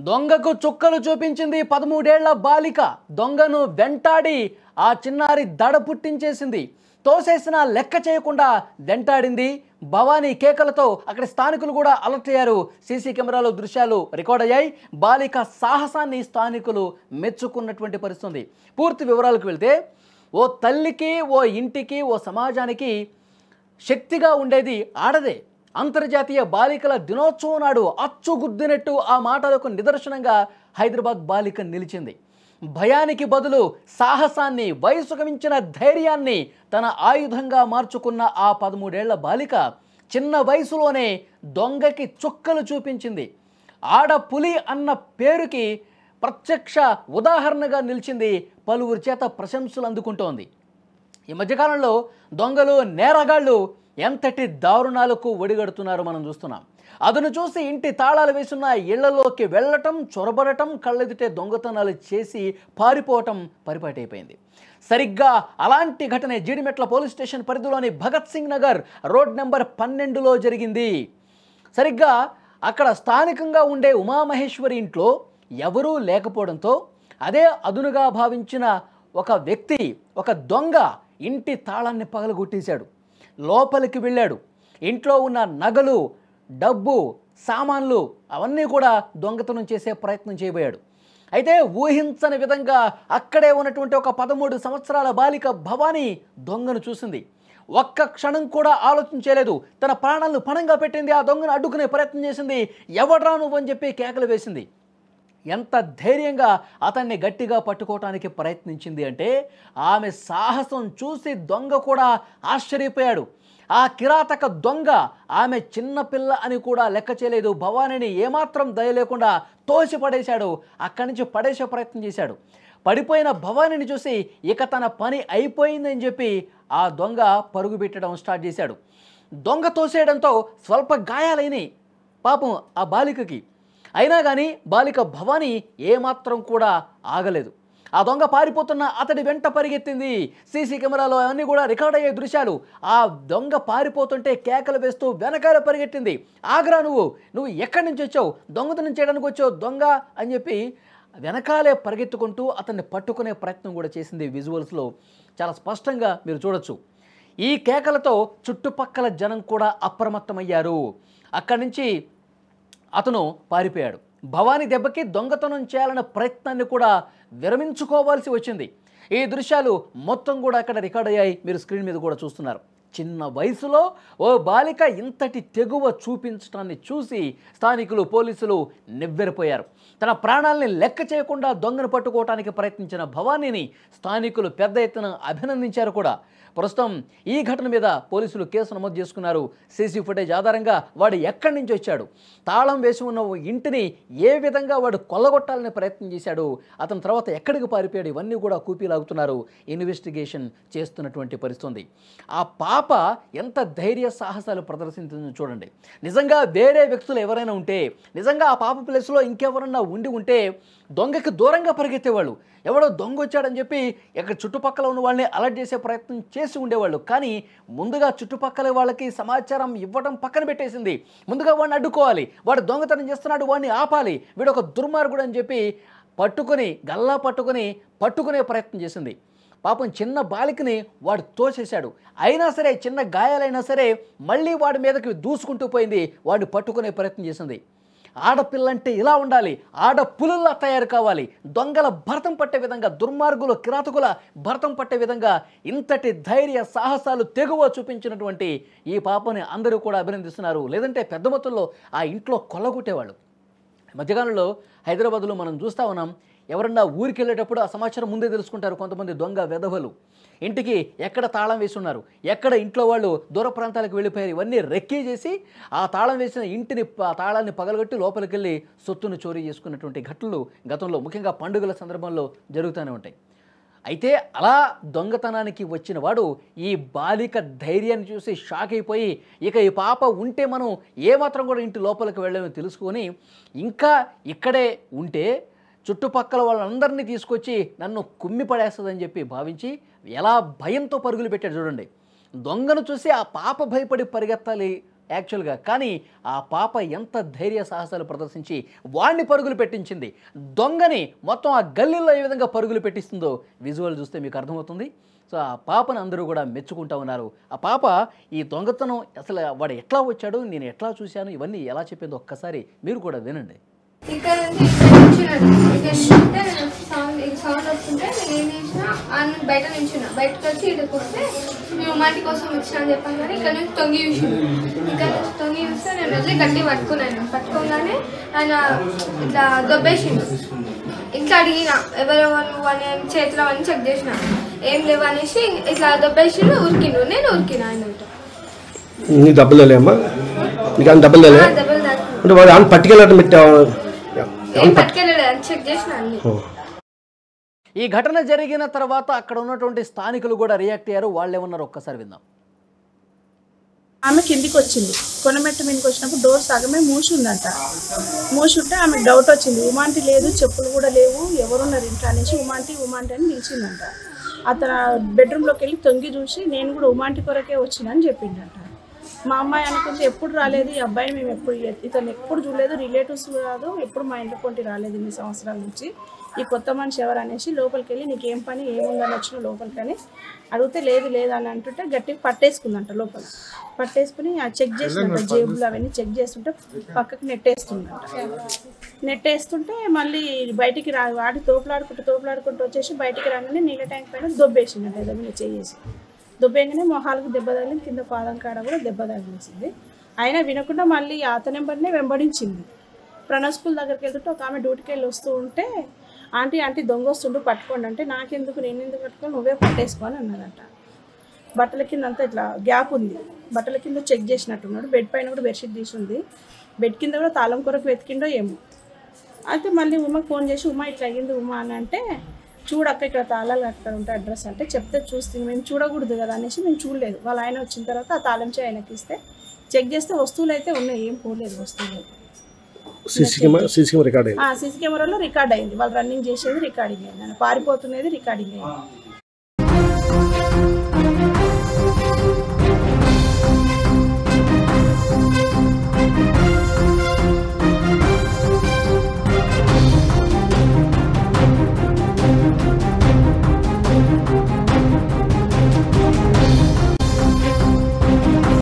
దొంగకు చుక్కలు చూపించింది 13 ఏళ్ల బాలిక. దొంగను వెంటాడి ఆ చిన్నారి దడ పుట్టించేసింది. తోసేసిన లెక్క చేయకుండా వెంటాడింది. భవానీ కేకలతో అక్కడ స్థానికులు కూడా అలర్ట్ అయ్యారు. సీసీ కెమెరాలో దృశ్యాలు రికార్డ్ అయ్యాయి. బాలిక సాహసాన్ని స్థానికులు మెచ్చుకున్నటువంటి పరిస్థితి. పూర్తి వివరాలకు వెళ్తే ఓ తల్లికి, ఓ ఇంటికి, ఓ సమాజానికి శక్తిగా ఉండేది ఆడదే. అంతర్జాతీయ బాలికల దినోత్సవం నాడు అచ్చుగుద్దినట్టు ఆ మాటలకు నిదర్శనంగా హైదరాబాద్ బాలిక నిలిచింది. భయానికి బదులు సాహసాన్ని, వయసుకు మించిన ధైర్యాన్ని తన ఆయుధంగా మార్చుకున్న ఆ 13 ఏళ్ల బాలిక చిన్న వయసులోనే దొంగకి చుక్కలు చూపించింది. ఆడపులి అన్న పేరుకి ప్రత్యక్ష ఉదాహరణగా నిలిచింది. పలువురి చేత ప్రశంసలు అందుకుంటోంది. ఈ మధ్యకాలంలో దొంగలు, నేరగాళ్ళు ఎంతటి దారుణాలకు ఒడిగడుతున్నారో మనం చూస్తున్నాం. అదును చూసి ఇంటి తాళాలు వేసున్న ఇళ్లలోకి వెళ్ళటం, చొరబడటం, కళ్ళెదుటే దొంగతనాలు చేసి పారిపోవటం పరిపాటైపోయింది. సరిగ్గా అలాంటి ఘటనే జీడిమెట్ల పోలీస్ స్టేషన్ పరిధిలోని భగత్ సింగ్ నగర్ రోడ్ నెంబర్ 12లో జరిగింది. సరిగ్గా అక్కడ స్థానికంగా ఉండే ఉమామహేశ్వరి ఇంట్లో ఎవరూ లేకపోవడంతో అదే అదునుగా భావించిన ఒక వ్యక్తి, ఒక దొంగ ఇంటి తాళాన్ని పగలగొట్టేశాడు. లోపలికి వెళ్ళాడు. ఇంట్లో ఉన్న నగలు, డబ్బు, సామాన్లు అవన్నీ కూడా దొంగతనం చేసే ప్రయత్నం చేయబోయాడు. అయితే ఊహించని విధంగా అక్కడే ఉన్నటువంటి ఒక 13 సంవత్సరాల బాలిక భవానీ దొంగను చూసింది. ఒక్క క్షణం కూడా ఆలోచించలేదు. తన ప్రాణాలను పణంగా పెట్టింది. ఆ దొంగను అడ్డుకునే ప్రయత్నం చేసింది. ఎవడ్రా నువ్వు అని చెప్పి కేకలు వేసింది. ఎంత ధైర్యంగా అతన్ని గట్టిగా పట్టుకోవటానికి ప్రయత్నించింది అంటే ఆమె సాహసం చూసి దొంగ కూడా ఆశ్చర్యపోయాడు. ఆ కిరాతక దొంగ ఆమె చిన్నపిల్ల అని కూడా లెక్క చేయలేదు. భవానీని ఏమాత్రం దయ లేకుండా తోసి పడేశాడు. అక్కడి నుంచి పడేసే ప్రయత్నం చేశాడు. పడిపోయిన భవానీని చూసి ఇక తన పని అయిపోయిందని చెప్పి ఆ దొంగ పరుగు పెట్టడం స్టార్ట్ చేశాడు. దొంగ తోసేయడంతో స్వల్ప గాయాలైనవి పాపం ఆ బాలికకి. అయినా కానీ బాలిక భవానీ ఏమాత్రం కూడా ఆగలేదు. ఆ దొంగ పారిపోతున్న అతడి వెంట పరిగెత్తింది. సీసీ కెమెరాలో అన్నీ కూడా రికార్డ్ అయ్యే దృశ్యాలు. ఆ దొంగ పారిపోతుంటే కేకలు వేస్తూ వెనకాల పరిగెట్టింది. ఆగరా, నువ్వు ఎక్కడి నుంచి వచ్చావు, దొంగతనం చేయడానికి వచ్చావు దొంగ అని చెప్పి వెనకాలే పరిగెత్తుకుంటూ అతన్ని పట్టుకునే ప్రయత్నం కూడా చేసింది. విజువల్స్లో చాలా స్పష్టంగా మీరు చూడొచ్చు. ఈ కేకలతో చుట్టుపక్కల జనం కూడా అప్రమత్తమయ్యారు. అక్కడి నుంచి అతను పారిపోయాడు. భవానీ దెబ్బకి దొంగతనం చేయాలన్న ప్రయత్నాన్ని కూడా విరమించుకోవాల్సి వచ్చింది. ఈ దృశ్యాలు మొత్తం కూడా అక్కడ రికార్డ్ అయ్యాయి. మీరు స్క్రీన్ మీద కూడా చూస్తున్నారు. చిన్న వయసులో ఓ బాలిక ఇంతటి తెగువ చూపించడాన్ని చూసి స్థానికులు, పోలీసులు నివ్వెరపోయారు. తన ప్రాణాలని లెక్క చేయకుండా దొంగను పట్టుకోవటానికి ప్రయత్నించిన భవానీని స్థానికులు పెద్ద ఎత్తున అభినందించారు కూడా. ప్రస్తుతం ఈ ఘటన మీద పోలీసులు కేసు నమోదు చేసుకున్నారు. సీసీ ఫుటేజ్ ఆధారంగా వాడు ఎక్కడి నుంచి వచ్చాడు, తాళం వేసి ఉన్న ఇంటిని ఏ విధంగా వాడు కొల్లగొట్టాలని ప్రయత్నం చేశాడు, అతని తర్వాత ఎక్కడికి పారిపోయాడు, ఇవన్నీ కూడా కూపీలాగుతున్నారు. ఇన్వెస్టిగేషన్ చేస్తున్నటువంటి పరిస్థితి. ఆ పాప ఎంత ధైర్య సాహసాలు ప్రదర్శించిందో చూడండి. నిజంగా వేరే వ్యక్తులు ఎవరైనా ఉంటే, నిజంగా ఆ పాప ప్లేస్లో ఇంకెవరన్నా ఉంటే దొంగకి దూరంగా పరిగెత్తేవాళ్ళు. ఎవడో దొంగ వచ్చాడని చెప్పి ఇక్కడ చుట్టుపక్కల ఉన్న వాళ్ళని అలర్ట్ చేసే ప్రయత్నం చేసి ఉండేవాళ్ళు. కానీ ముందుగా చుట్టుపక్కల వాళ్ళకి సమాచారం ఇవ్వడం పక్కన పెట్టేసింది. ముందుగా వాడిని అడ్డుకోవాలి, వాడు దొంగతనం చేస్తున్నాడు, వాడిని ఆపాలి, వీడు ఒక దుర్మార్గుడు అని చెప్పి గల్లా పట్టుకునే ప్రయత్నం చేసింది. పాపం చిన్న బాలికని వాడు తోసేశాడు. అయినా సరే చిన్న గాయాలైనా సరే మళ్ళీ వాడి మీదకి దూసుకుంటూ పోయింది. వాడిని పట్టుకునే ప్రయత్నం చేసింది. ఆడపిల్లంటే ఇలా ఉండాలి, ఆడపులుల్లా తయారు కావాలి, దొంగల భరతం పట్టే విధంగా, దుర్మార్గులు, కిరాతకుల భరతం పట్టే విధంగా ఇంతటి ధైర్య సాహసాలు తెగువ చూపించినటువంటి ఈ పాపని అందరూ కూడా అభినందిస్తున్నారు. లేదంటే పెద్ద మొత్తంలో ఆ ఇంట్లో కొల్లగొట్టేవాళ్ళు. మధ్యకాలంలో హైదరాబాద్లో మనం చూస్తూ ఉన్నాం. ఎవరన్నా ఊరికి వెళ్ళేటప్పుడు ఆ సమాచారం ముందే తెలుసుకుంటారు కొంతమంది దొంగ వెధవలు. ఇంటికి ఎక్కడ తాళం వేసి ఉన్నారు, ఎక్కడ ఇంట్లో వాళ్ళు దూర ప్రాంతాలకు వెళ్ళిపోయారు, ఇవన్నీ రెక్కీ చేసి ఆ తాళం వేసిన ఇంటిని, తాళాన్ని పగలగొట్టి లోపలికి వెళ్ళి సొత్తును చోరీ చేసుకున్నటువంటి ఘటనలు గతంలో ముఖ్యంగా పండుగల సందర్భంలో జరుగుతూనే ఉంటాయి. అయితే అలా దొంగతనానికి వచ్చిన వాడు ఈ బాలిక ధైర్యాన్ని చూసి షాక్ అయిపోయి ఇక ఈ పాప ఉంటే మనం ఏమాత్రం కూడా ఇంటి లోపలికి వెళ్ళామని తెలుసుకొని ఇంకా ఇక్కడే ఉంటే చుట్టుపక్కల వాళ్ళందరినీ తీసుకొచ్చి నన్ను కుమ్మి పడేస్తుందని చెప్పి భావించి ఎలా భయంతో పరుగులు పెట్టాడు చూడండి. దొంగను చూసి ఆ పాప భయపడి పరిగెత్తాలి యాక్చువల్గా. కానీ ఆ పాప ఎంత ధైర్య సాహసాలు ప్రదర్శించి వాడిని పరుగులు పెట్టించింది. దొంగని మొత్తం ఆ గల్లీలో ఏ విధంగా పరుగులు పెట్టిస్తుందో విజువల్ చూస్తే మీకు అర్థమవుతుంది. సో ఆ పాపను అందరూ కూడా మెచ్చుకుంటూ ఉన్నారు. ఆ పాప ఈ దొంగతనం అసలు వాడు ఎట్లా వచ్చాడు, నేను ఎట్లా చూశాను, ఇవన్నీ ఎలా చెప్పిందో ఒక్కసారి మీరు కూడా వినండి. ఇక్కడ నుండి సౌండ్ వస్తుంటే నేను ఏం చేసిన బయట నించున్నా. బయటకు వచ్చి ఇక్కడికి వస్తే మేము ఉమాటి కోసం వచ్చినా అని చెప్పాను. కానీ ఇక్కడ నుంచి తొంగి చూసిండు. ఇక్కడ నుంచి తొంగి చూస్తే నేను వదిలి గట్టి పట్టుకున్నాను. పట్టుకోగానే ఆయన ఇట్లా దొబ్బేసిండు. ఇట్లా అడిగిన ఎవరెవరు అని చేతిలో అని చెక్ చేసిన, ఏం లేవు అనేసి ఇట్లా దొబ్బేసిండు. ఉరికిండు. నేను ఉరికిన ఆయన డబ్బులు డబ్బులు దెబ్బలు పట్టుకెళ్ళాడు చెక్ చేసిన అన్ని. ఈ ఘటన జరిగిన తర్వాత అక్కడ ఉన్నటువంటి స్థానికులు కూడా రియాక్ట్ అయ్యారు. వాళ్ళు ఏమన్నారు ఒక్కసారి విందాం. ఆమె కిందికి వచ్చింది. కొనమెట్ట మీదకి వచ్చినప్పుడు డోర్ సగమే మూసి ఉందంట. మూసి ఉంటే ఆమెకు డౌట్ వచ్చింది. ఉమాంటి లేదు, చెప్పులు కూడా లేవు, ఎవరున్నారు ఇంట్లో అనేసి ఉమాంటి అని నిలిచిందంట. అతను బెడ్రూమ్లోకి వెళ్ళి తొంగి చూసి నేను కూడా ఉమాంటి కొరకే వచ్చినా అని చెప్పిండంట. మా అమ్మాయి అనుకుంటే ఎప్పుడు రాలేదు ఈ అబ్బాయి, మేము ఎప్పుడు ఇతను ఎప్పుడు చూడలేదు, రిలేటివ్స్ కాదు, ఎప్పుడు మా ఇంట్లో కొంటి రాలేదు ఇన్ని సంవత్సరాల నుంచి. ఈ కొత్త మనిషి ఎవరు అనేసి లోపలికి వెళ్ళి నీకేం పని ఏముందని వచ్చిన లోపలికని అడిగితే లేదు అని అంటుంటే గట్టిగా పట్టేసుకుందంట. లోపల పట్టేసుకుని చెక్ చేసినంట, జేబులు అవన్నీ చెక్ చేస్తుంటే పక్కకి నెట్టేస్తుందంట. నెట్టేస్తుంటే మళ్ళీ బయటికి వాడి తోపులాడుకుంటూ వచ్చేసి బయటికి రాగానే నీళ్ళ ట్యాంక్ పైన దొబ్బేసిందంట. ఏదో మీద చేసి దొబ్బేగానే మొహాలకు దెబ్బ తగిలింది, కింద పాదం కాడ కూడా దెబ్బ తగిలేసింది. అయినా వినకుండా మళ్ళీ అతని నెంబర్నే వెంబడించింది. ప్రణవ్ స్కూల్ దగ్గరికి వెళ్తుంటే ఒక ఆమె డ్యూటీకి వెళ్ళి వస్తూ ఉంటే ఆంటీ దొంగ వస్తుండు పట్టుకోండి అంటే నాకెందుకు, నేను ఎందుకు పట్టుకొని నువ్వే పట్టేసుకో అని అన్నదంట. బట్టల కింద అంతా ఇట్లా గ్యాప్ ఉంది, బట్టల కింద చెక్ చేసినట్టున్నాడు. బెడ్ పైన కూడా బెడ్షీట్ తీసి ఉంది, బెడ్ కింద కూడా తాళం కొరకు వెతికిండో ఏమో. అయితే మళ్ళీ ఉమాకి ఫోన్ చేసి ఉమా ఇట్లా అయ్యింది ఉమా అని అంటే చూడక్క ఇక్కడ తాళాలు అక్కడ ఉంటాయి అడ్రస్ అంటే చెప్తే చూస్తుంది. మేము చూడకూడదు కదా అనేసి మేము చూడలేదు. వాళ్ళ ఆయన వచ్చిన తర్వాత ఆ తాళం చేయి ఆయనకి ఇస్తే చెక్ చేస్తే వస్తువులు అయితే ఉన్నాయి, ఏం పోలేదు వస్తువులు. సీసీ కెమెరాలో రికార్డ్ అయింది, వాళ్ళు రన్నింగ్ చేసేది రికార్డింగ్ అయింది, పారిపోతున్నది రికార్డింగ్ అయింది.